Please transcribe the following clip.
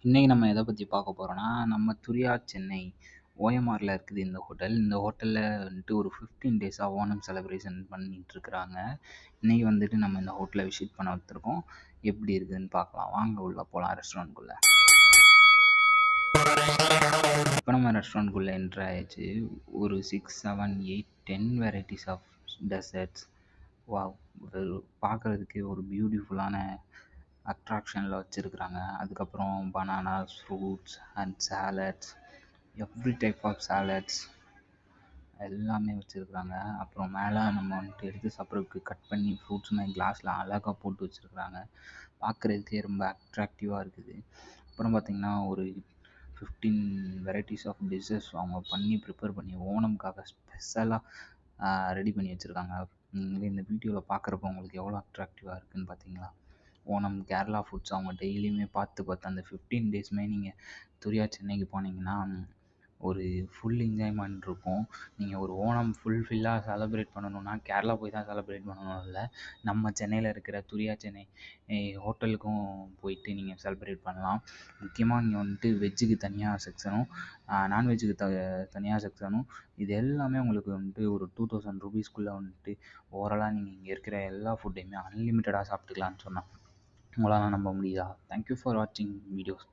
இன்றைக்கி நம்ம எதை பற்றி பார்க்க போகிறோன்னா, நம்ம துரியா சென்னை ஓஎம்ஆரில் இருக்குது இந்த ஹோட்டல். இந்த ஹோட்டலில் வந்துட்டு ஒரு 15 டேஸாக ஓணம் செலிப்ரேஷன் பண்ணிகிட்ருக்குறாங்க. இன்றைக்கி வந்துட்டு நம்ம இந்த ஹோட்டலை விசிட் பண்ண வந்திருக்கோம். எப்படி இருக்குதுன்னு பார்க்கலாம். வாங்க உள்ளே போகலாம் ரெஸ்டாரண்ட்குள்ளே. இப்போ நம்ம ரெஸ்டாரண்ட்குள்ளே என்ட்ரு ஆயிடுச்சு. ஒரு 6, 7, 8, 10 வெரைட்டிஸ் ஆஃப் டெசர்ட்ஸ். வாவ்! பார்க்குறதுக்கே ஒரு பியூட்டிஃபுல்லான அட்ராக்ஷனில் வச்சுருக்குறாங்க. அதுக்கப்புறம் bananas, fruits and salads, every type of salads எல்லாமே வச்சுருக்குறாங்க. அப்புறம் மேலே நம்ம வந்துட்டு எடுத்து சாப்பிட்றதுக்கு கட் பண்ணி ஃப்ரூட்ஸுமே கிளாஸில் அழகாக போட்டு வச்சுருக்குறாங்க. பார்க்குறதுக்கே ரொம்ப அட்ராக்டிவாக இருக்குது. அப்புறம் பார்த்திங்கன்னா ஒரு 15 வெரைட்டிஸ் ஆஃப் டிஷ்ஷஸ் அவங்க ப்ரிப்பேர் பண்ணி ஓணம்காக ஸ்பெஷலாக ரெடி பண்ணி வச்சுருக்காங்க. இந்த வீடியோவில் பார்க்குறப்ப உங்களுக்கு எவ்வளோ அட்ராக்டிவாக இருக்குதுன்னு பார்த்தீங்களா? ஓணம் கேரளா ஃபுட்ஸ் அவங்க டெய்லியுமே பார்த்து அந்த 15 டேஸுமே நீங்கள் துரியா சென்னைக்கு போனீங்கன்னா ஒரு ஃபுல் என்ஜாய்மெண்ட் இருக்கும். நீங்கள் ஒரு ஓணம் ஃபுல்ஃபில்லாக செலிப்ரேட் பண்ணணுன்னா கேரளா போய் தான் செலிப்ரேட் பண்ணணும் இல்லை, நம்ம சென்னையில் இருக்கிற துரியா சென்னை ஹோட்டலுக்கும் போயிட்டு நீங்கள் செலிப்ரேட் பண்ணலாம். முக்கியமாக இங்கே வந்துட்டு வெஜ்ஜுக்கு தனியாக செக்ஷனும் நான்வெஜ்ஜுக்கு தனியாக செக்ஷனும் இது எல்லாமே உங்களுக்கு வந்துட்டு ஒரு 2000 ருபீஸ்க்குள்ளே வந்துட்டு ஓவராலாக நீங்கள் இங்கே இருக்கிற எல்லா ஃபுட்டையுமே அன்லிமிட்டடாக சாப்பிட்டுக்கலான்னு சொன்னால் உங்களால் நம்ப முடியுதா? தேங்க்யூ ஃபார் வாட்சிங் வீடியோஸ்.